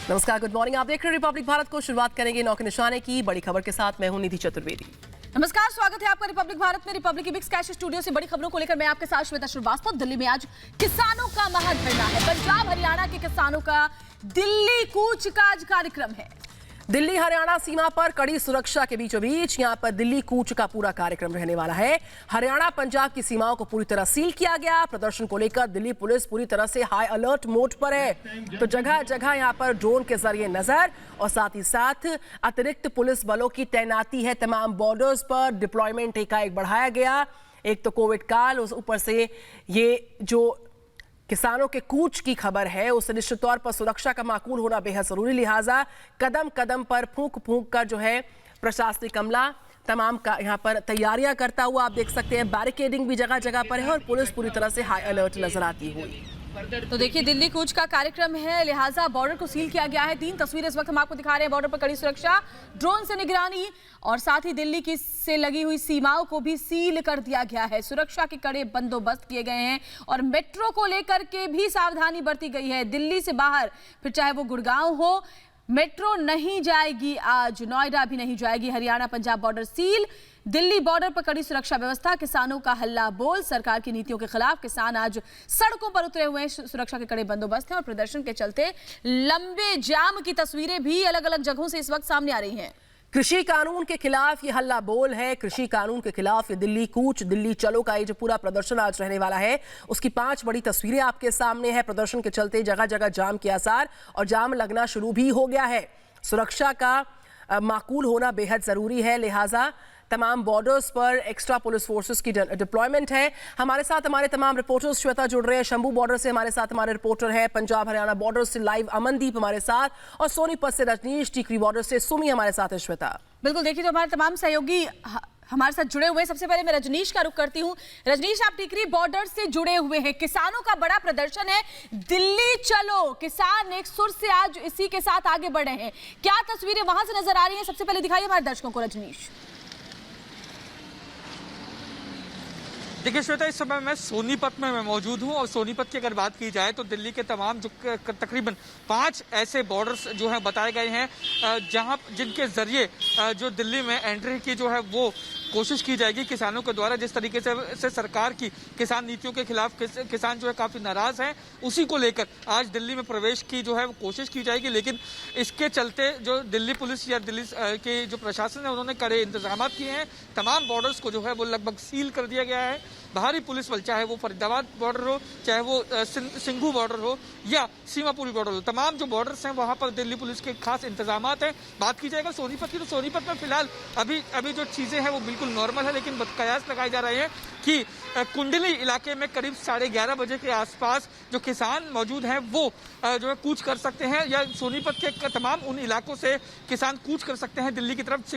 नमस्कार, good morning. आप देख रहे हैं रिपब्लिक भारत को। शुरुआत करेंगे 9 के निशाने की बड़ी खबर के साथ। मैं हूं निधि चतुर्वेदी। नमस्कार, स्वागत है आपका रिपब्लिक भारत में। रिपब्लिक की बिग कैश स्टूडियो से बड़ी खबरों को लेकर मैं आपके साथ श्वेता श्रीवास्तव। दिल्ली में आज किसानों का महाधरना है। पंजाब हरियाणा के किसानों का दिल्ली कूच का आज कार्यक्रम है। दिल्ली हरियाणा सीमा पर कड़ी सुरक्षा के बीचों बीच यहां पर दिल्ली कूच का पूरा कार्यक्रम रहने वाला है। हरियाणा पंजाब की सीमाओं को पूरी तरह सील किया गया। प्रदर्शन को लेकर दिल्ली पुलिस पूरी तरह से हाई अलर्ट मोड पर है। तो जगह जगह यहां पर ड्रोन के जरिए नजर और साथ ही साथ अतिरिक्त पुलिस बलों की तैनाती है। तमाम बॉर्डर्स पर डिप्लॉयमेंट एकाएक बढ़ाया गया। एक तो कोविड काल, उस ऊपर से ये जो किसानों के कूच की खबर है, उससे निश्चित तौर पर सुरक्षा का माकूल होना बेहद जरूरी। लिहाजा कदम कदम पर फूंक फूंक कर जो है प्रशासनिक अमला तमाम का यहाँ पर तैयारियां करता हुआ आप देख सकते हैं। बैरिकेडिंग भी जगह जगह पर है और पुलिस पूरी तरह से हाई अलर्ट नजर आती हुई। तो देखिए, दिल्ली कूच का कार्यक्रम है, लिहाजा बॉर्डर को सील किया गया है। 3 तस्वीरें इस वक्त हम आपको दिखा रहे हैं। बॉर्डर पर कड़ी सुरक्षा, ड्रोन से निगरानी और साथ ही दिल्ली की से लगी हुई सीमाओं को भी सील कर दिया गया है। सुरक्षा के कड़े बंदोबस्त किए गए हैं और मेट्रो को लेकर के भी सावधानी बरती गई है। दिल्ली से बाहर, फिर चाहे वो गुड़गांव हो, मेट्रो नहीं जाएगी। आज नोएडा भी नहीं जाएगी। Haryana Punjab border seal. Delhi border पर कड़ी सुरक्षा व्यवस्था। किसानों का हल्ला बोल। सरकार की नीतियों के खिलाफ किसान आज सड़कों पर उतरे हुए हैं। सुरक्षा के कड़े बंदोबस्त हैं और प्रदर्शन के चलते लंबे जाम की तस्वीरें भी अलग अलग जगहों से इस वक्त सामने आ रही हैं। कृषि कानून के खिलाफ ये हल्ला बोल है। कृषि कानून के खिलाफ ये दिल्ली कूच, दिल्ली चलो का ये जो पूरा प्रदर्शन आज रहने वाला है, उसकी 5 बड़ी तस्वीरें आपके सामने है। प्रदर्शन के चलते जगह जगह जाम के आसार और जाम लगना शुरू भी हो गया है। सुरक्षा का माकूल होना बेहद जरूरी है। लिहाजा तमाम बॉर्डर्स पर एक्स्ट्रा पुलिस फोर्सेस की डिप्लॉयमेंट है। हमारे साथ हमारे तमाम रिपोर्टर्स श्वेता जुड़ रहे हैं। शंभू बॉर्डर से हमारे साथ हमारे रिपोर्टर हैं। पंजाब हरियाणा बॉर्डर से लाइव अमनदीप हमारे साथ और सोनीपत से रजनीश। टीकरी बॉर्डर से सुमी हमारे साथ है। श्वेता, बिल्कुल, देखिए तो हमारे तमाम सहयोगी हमारे साथ जुड़े हुए हैं। सबसे पहले मैं रजनीश का रुख करती हूँ। रजनीश, आप टिकरी बॉर्डर से जुड़े हुए हैं। किसानों का बड़ा प्रदर्शन है, दिल्ली चलो। किसान एक सुर से आज इसी के साथ आगे बढ़े हैं। क्या तस्वीरें वहां से नजर आ रही हैं, सबसे पहले दिखाइए हमारे दर्शकों को। रजनीश, देखिए श्वेता, इस समय मैं सोनीपत में मैं मौजूद हूं और सोनीपत की अगर बात की जाए तो दिल्ली के तमाम जो तकरीबन 5 ऐसे बॉर्डर्स जो हैं बताए गए हैं जहां जिनके जरिए जो दिल्ली में एंट्री की जो है वो कोशिश की जाएगी किसानों के द्वारा। जिस तरीके से सरकार की किसान नीतियों के खिलाफ किसान जो है काफी नाराज हैं, उसी को लेकर आज दिल्ली में प्रवेश की जो है वो कोशिश की जाएगी। लेकिन इसके चलते जो दिल्ली पुलिस या दिल्ली के जो प्रशासन है उन्होंने कड़े इंतजाम किए हैं। तमाम बॉर्डर्स को जो है वो लगभग सील कर दिया गया है। बाहरी पुलिस बल, चाहे वो फरीदाबाद बॉर्डर हो, चाहे वो सिंघू बॉर्डर हो या सीमापुरी बॉर्डर हो, तमाम जो बॉर्डर्स हैं वहां पर दिल्ली पुलिस के खास इंतजाम हैं। बात की जाएगा सोनीपत की, तो सोनीपत में फिलहाल अभी जो चीजें हैं वो बिल्कुल नॉर्मल है। लेकिन कयास लगाए जा रहे हैं कि कुंडली इलाके में करीब 11:30 बजे के आसपास जो किसान मौजूद हैं वो जो है कूच कर सकते हैं, या सोनीपत के तमाम उन इलाकों से किसान कूच कर सकते हैं दिल्ली की तरफ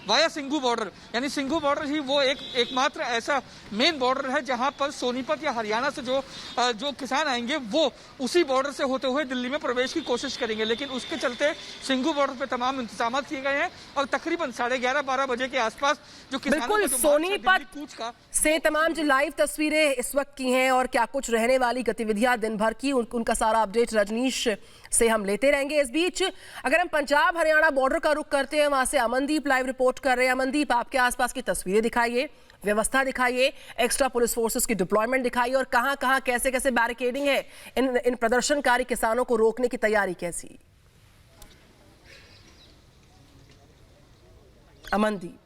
वाया सिंघू बॉर्डर। यानी सिंघू बॉर्डर ही वो एकमात्र ऐसा मेन बॉर्डर है जहां पर सोनीपत या हरियाणा से जो किसान आएंगे वो उसी बॉर्डर से होते हुए दिल्ली में प्रवेश की कोशिश करेंगे। लेकिन उसके चलते सिंघू बॉर्डर पे तमाम इंतजाम किए गए हैं और तकरीबन 11:30-12 बजे के आसपास जो बिल्कुल सोनीपत से तमाम जो लाइव तस्वीरें इस वक्त की हैं और क्या कुछ रहने वाली गतिविधियां दिन भर की, उनका सारा अपडेट रजनीश से हम लेते रहेंगे। इस बीच अगर हम पंजाब हरियाणा बॉर्डर का रुख करते हैं, वहां से अमनदीप लाइव रिपोर्ट कर रहे हैं। अमनदीप, आपके आसपास की तस्वीरें दिखाइए, व्यवस्था दिखाइए, एक्स्ट्रा पुलिस फोर्सेस की डिप्लॉयमेंट दिखाइए और कहां कहां कैसे कैसे बैरिकेडिंग है। इन प्रदर्शनकारी किसानों को रोकने की तैयारी कैसी? अमनदीप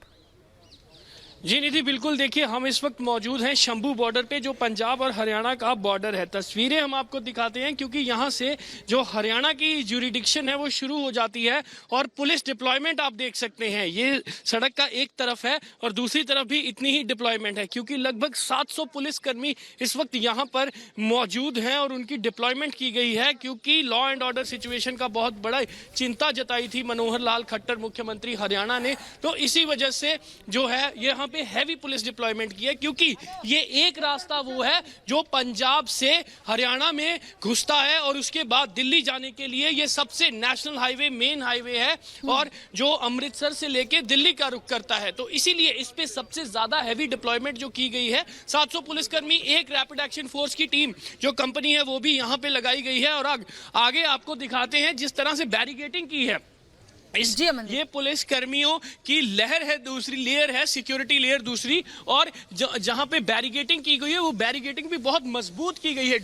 जी निधि, बिल्कुल। देखिए, हम इस वक्त मौजूद हैं शंभू बॉर्डर पे, जो पंजाब और हरियाणा का बॉर्डर है। तस्वीरें हम आपको दिखाते हैं क्योंकि यहाँ से जो हरियाणा की ज्यूरिडिक्शन है वो शुरू हो जाती है और पुलिस डिप्लॉयमेंट आप देख सकते हैं। ये सड़क का एक तरफ है और दूसरी तरफ भी इतनी ही डिप्लॉयमेंट है क्योंकि लगभग 700 पुलिसकर्मी इस वक्त यहाँ पर मौजूद हैं और उनकी डिप्लॉयमेंट की गई है क्योंकि लॉ एंड ऑर्डर सिचुएशन का बहुत बड़ा चिंता जताई थी मनोहर लाल खट्टर मुख्यमंत्री हरियाणा ने। तो इसी वजह से जो है यहाँ पे हैवी पुलिस डिप्लॉयमेंट की है, क्योंकि ये एक रास्ता वो है जो पंजाब से हरियाणा में घुसता है और उसके बाद दिल्ली जाने के लिए ये सबसे नेशनल हाईवे, मेन हाईवे है और जो अमृतसर से लेके दिल्ली का रुख करता है। तो इसीलिए इस पे सबसे ज्यादा हैवी डिप्लॉयमेंट जो की गई है, 700 पुलिसकर्मी, एक रैपिड एक्शन फोर्स की टीम जो कंपनी है वो भी यहाँ पे लगाई गई है। और आगे आपको दिखाते हैं जिस तरह से बैरिकेडिंग की है, ये पुलिस कर्मियों की लहर है, दूसरी लेयर है, सिक्योरिटी लेयर दूसरी, और जहां पे बैरिकेडिंग की गई है वो बैरिकेडिंग भी बहुत मजबूत की गई है।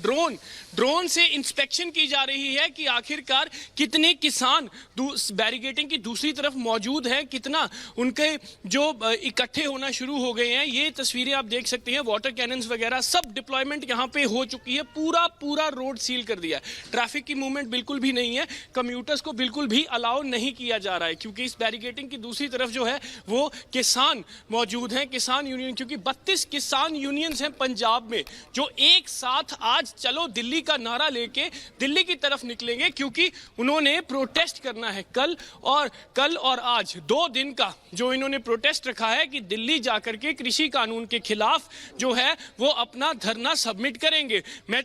ड्रोन से इंस्पेक्शन की जा रही है कि आखिरकार कितने किसान बैरिकेडिंग की दूसरी तरफ मौजूद हैं, कितना उनके जो इकट्ठे होना शुरू हो गए हैं। ये तस्वीरें आप देख सकते हैं, वाटर कैनन्स वगैरह सब डिप्लॉयमेंट यहाँ पे हो चुकी है। पूरा रोड सील कर दिया है, ट्रैफिक की मूवमेंट बिल्कुल भी नहीं है, कम्यूटर्स को बिल्कुल भी अलाउ नहीं किया जा रहा है, क्योंकि इस बैरिकेडिंग की दूसरी तरफ जो है वो किसान मौजूद हैं, किसान यूनियन, क्योंकि 32 किसान यूनियंस हैं पंजाब में जो एक साथ आज चलो दिल्ली का नारा लेके दिल्ली की तरफ निकलेंगे, क्योंकि उन्होंने प्रोटेस्ट करना है कल और आज 2 दिन का जो इन्होंने प्रोटेस्ट रखा है कि दिल्ली जाकर के कृषि कानून के खिलाफ जो है वो अपना धरना सबमिट करेंगे। मैं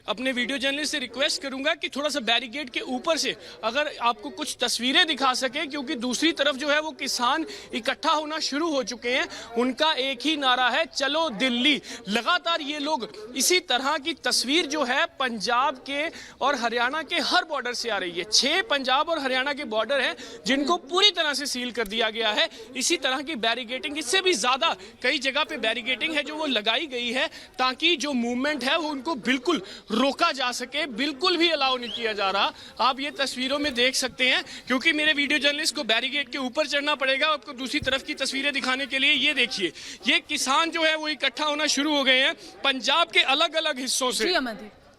अपने वीडियो जर्नलिस्ट से रिक्वेस्ट करूंगा कि थोड़ा सा बैरिकेड के ऊपर से अगर आपको कुछ तस्वीरें दिखा सके, क्योंकि दूसरी तरफ जो है वो किसान इकट्ठा होना शुरू हो चुके हैं। उनका एक ही नारा है, चलो दिल्ली। लगातार ये लोग इसी तरह की तस्वीर जो है पंजाब के और हरियाणा के हर बॉर्डर से आ रही है। 6 पंजाब और हरियाणा के बॉर्डर हैं जिनको पूरी तरह से सील कर दिया गया है। इसी तरह की बैरिकेडिंग, इससे भी ज्यादा कई जगह पे बैरिकेडिंग है जो वो लगाई गई है ताकि जो मूवमेंट है वो उनको बिल्कुल रोका जा सके, बिल्कुल भी अलाउ नहीं किया जा रहा। आप ये तस्वीरों में देख सकते हैं, क्योंकि मेरे वीडियो जर्नलिस्ट को बैरिकेड के ऊपर चढ़ना पड़ेगा आपको दूसरी तरफ की तस्वीरें दिखाने के लिए। ये देखिए, ये किसान जो है वो इकट्ठा होना शुरू हो गए हैं पंजाब के अलग अलग हिस्सों से।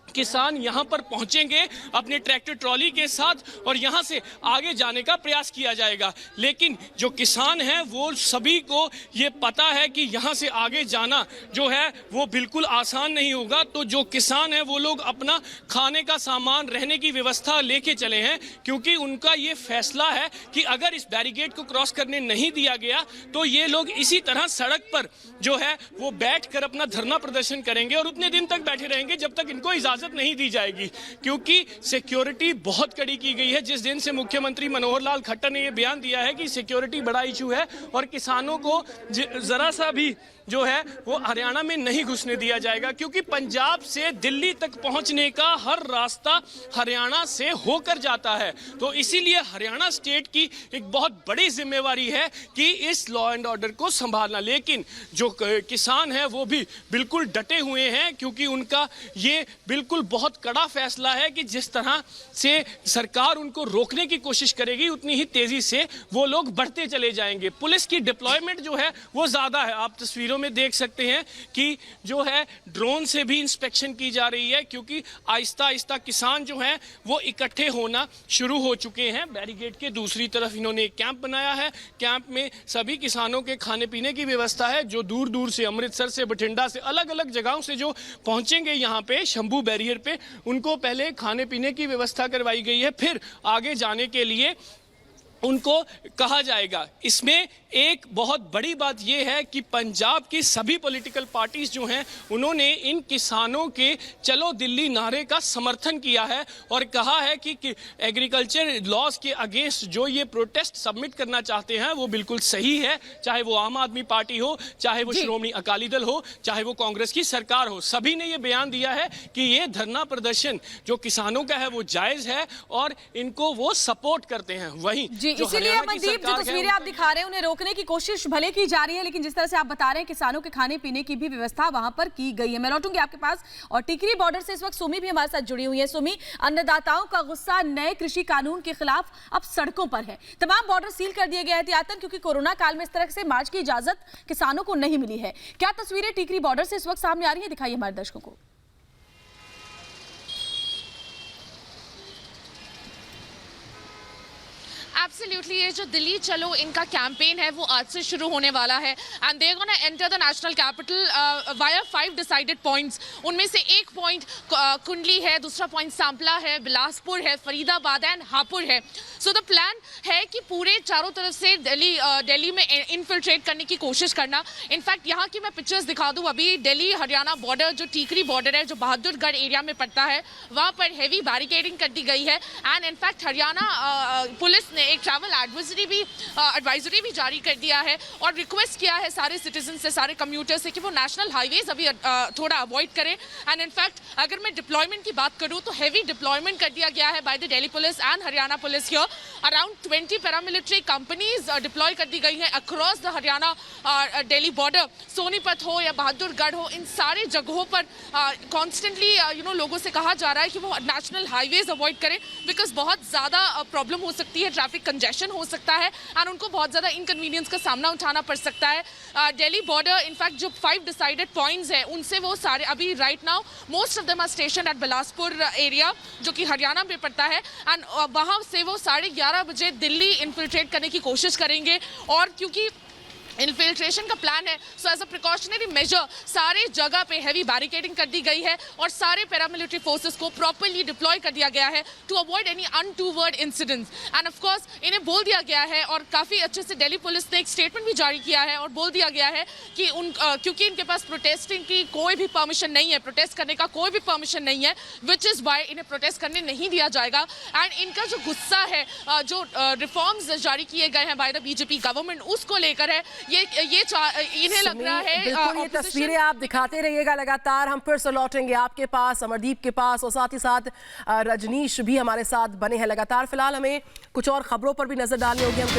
किसान यहां पर पहुंचेंगे अपने ट्रैक्टर ट्रॉली के साथ और यहां से आगे जाने का प्रयास किया जाएगा। लेकिन जो किसान हैं वो सभी को ये पता है कि यहां से आगे जाना जो है वो बिल्कुल आसान नहीं होगा। तो जो किसान है वो लोग अपना खाने का सामान, रहने की व्यवस्था लेके चले हैं, क्योंकि उनका ये फैसला है कि अगर इस बैरिकेड को क्रॉस करने नहीं दिया गया तो ये लोग इसी तरह सड़क पर जो है वो बैठ कर अपना धरना प्रदर्शन करेंगे और उतने दिन तक बैठे रहेंगे जब तक इनको इजाजत नहीं दी जाएगी, क्योंकि सिक्योरिटी बहुत कड़ी की गई है। जिस दिन से मुख्यमंत्री मनोहर लाल खट्टर ने यह बयान दिया है कि सिक्योरिटी बड़ा इशू है और किसानों को जरा सा भी जो है वो हरियाणा में नहीं घुसने दिया जाएगा, क्योंकि पंजाब से दिल्ली तक पहुंचने का हर रास्ता हरियाणा से होकर जाता है। तो इसीलिए हरियाणा स्टेट की एक बहुत बड़ी जिम्मेवारी है कि इस लॉ एंड ऑर्डर को संभालना। लेकिन जो किसान हैं वो भी बिल्कुल डटे हुए हैं, क्योंकि उनका ये बिल्कुल बहुत कड़ा फैसला है कि जिस तरह से सरकार उनको रोकने की कोशिश करेगी उतनी ही तेजी से वो लोग बढ़ते चले जाएंगे। पुलिस की डिप्लॉयमेंट जो है वो ज्यादा है। आप तस्वीरों में देख सकते हैं कि जो है ड्रोन से भी इंस्पेक्शन की जा रही है, क्योंकि आहिस्ता आहिस्ता किसान जो हैं वो इकट्ठे होना शुरू हो चुके हैं। बैरिकेड के दूसरी तरफ इन्होंने एक कैंप बनाया है। कैंप में सभी किसानों के खाने पीने की व्यवस्था है। जो दूर दूर से, अमृतसर से, बठिंडा से, अलग अलग जगहों से जो पहुंचेंगे यहाँ पे शंभू बैरियर पे, उनको पहले खाने पीने की व्यवस्था करवाई गई है, फिर आगे जाने के लिए उनको कहा जाएगा। इसमें एक बहुत बड़ी बात यह है कि पंजाब की सभी पॉलिटिकल पार्टीज जो हैं उन्होंने इन किसानों के चलो दिल्ली नारे का समर्थन किया है और कहा है कि एग्रीकल्चर लॉज के अगेंस्ट जो ये प्रोटेस्ट सबमिट करना चाहते हैं वो बिल्कुल सही है, चाहे वो आम आदमी पार्टी हो, चाहे वो श्रोमणी अकाली दल हो, चाहे वो कांग्रेस की सरकार हो। सभी ने ये बयान दिया है कि ये धरना प्रदर्शन जो किसानों का है वो जायज है और इनको वो सपोर्ट करते हैं। वहीं इसीलिए मनदीप, जो तस्वीरें आप दिखा रहे हैं उन्हें रोकने की कोशिश भले की जा रही है, लेकिन जिस तरह से आप बता रहे हैं किसानों के खाने पीने की भी व्यवस्था वहां पर की गई है। मैं लौटूंगी आपके पास और टिकरी बॉर्डर से इस वक्त सुमी भी हमारे साथ जुड़ी हुई है। सुमी, अन्नदाताओं का गुस्सा नए कृषि कानून के खिलाफ अब सड़कों पर है। तमाम बॉर्डर सील कर दिए गए एहतियातन, क्योंकि कोरोना काल में इस तरह से मार्च की इजाजत किसानों को नहीं मिली है। क्या तस्वीरें टिकरी बॉर्डर से इस वक्त सामने आ रही है, दिखाइए हमारे दर्शकों को। एब्सोल्युटली, ये जो दिल्ली चलो इनका कैंपेन है वो आज से शुरू होने वाला है and they are gonna enter the national capital via 5 decided points. उनमें से एक पॉइंट कुंडली है, दूसरा पॉइंट सांपला है, बिलासपुर है, फरीदाबाद एंड हापुड़ है। सो द प्लान है कि पूरे चारों तरफ से दिल्ली में इन्फिल्ट्रेट करने की कोशिश करना। इनफैक्ट यहाँ की मैं पिक्चर्स दिखा दूँ, अभी दिल्ली हरियाणा बॉर्डर जो टीकरी बॉर्डर है जो बहादुरगढ़ एरिया में पड़ता है, वहाँ पर हेवी बैरिकेडिंग कर दी गई है एंड इनफैक्ट हरियाणा पुलिस ने एक ट्रैवल एडवाइजरी भी जारी कर दिया है और रिक्वेस्ट किया है सारे सिटीजन से, सारे कम्यूटर्स से कि वो नेशनल हाईवेज अभी थोड़ा अवॉइड करें। एंड इनफैक्ट अगर मैं डिप्लॉयमेंट की बात करूँ तो हेवी डिप्लॉयमेंट कर दिया गया है by the Delhi police and Haryana police here. Around 20 paramilitary companies deploy कर दी गई हैं across the Haryana Delhi border. Sonipat हो या बहादुरगढ़ हो, इन सारे जगहों पर कॉन्स्टेंटली लोगों से कहा जा रहा है कि वो नेशनल हाईवेज अवॉइड करें बिकॉज बहुत ज़्यादा प्रॉब्लम हो सकती है, ट्रैफिक कंजेशन हो सकता है एंड उनको बहुत ज़्यादा इनकन्वीनियंस का सामना उठाना पड़ सकता है। दिल्ली बॉर्डर इनफैक्ट जो 5 डिसाइडेड पॉइंट्स हैं उनसे वो सारे अभी right now most of them are station at Bilaspur area जो कि हरियाणा में पड़ता है एंड वहाँ से वो 11:30 बजे दिल्ली इन्फिल्ट्रेट करने की कोशिश करेंगे। और क्योंकि इन्फिल्ट्रेशन का प्लान है so as a precautionary measure सारे जगह पे हैवी बैरिकेडिंग कर दी गई है और सारे पैरामिलिट्री फोर्सेस को प्रॉपर्ली डिप्लॉय कर दिया गया है to avoid any untoward incidents. And of course इन्हें बोल दिया गया है और काफ़ी अच्छे से दिल्ली पुलिस ने एक स्टेटमेंट भी जारी किया है और बोल दिया गया है कि क्योंकि इनके पास प्रोटेस्टिंग की कोई भी परमिशन नहीं है, प्रोटेस्ट करने का कोई भी परमिशन नहीं है, विच इज़ वाई इन्हें प्रोटेस्ट करने नहीं दिया जाएगा। एंड इनका जो गुस्सा है, जो रिफॉर्म्स जारी किए गए हैं बाय द बीजेपी गवर्नमेंट, उसको लेकर है ये इन्हें लग रहा है। बिल्कुल, ये तस्वीरें आप दिखाते रहिएगा लगातार। हम फिर से लौटेंगे आपके पास, अमरदीप के पास और साथ ही साथ रजनीश भी हमारे साथ बने हैं लगातार। फिलहाल हमें कुछ और खबरों पर भी नजर डालनी होगी। हम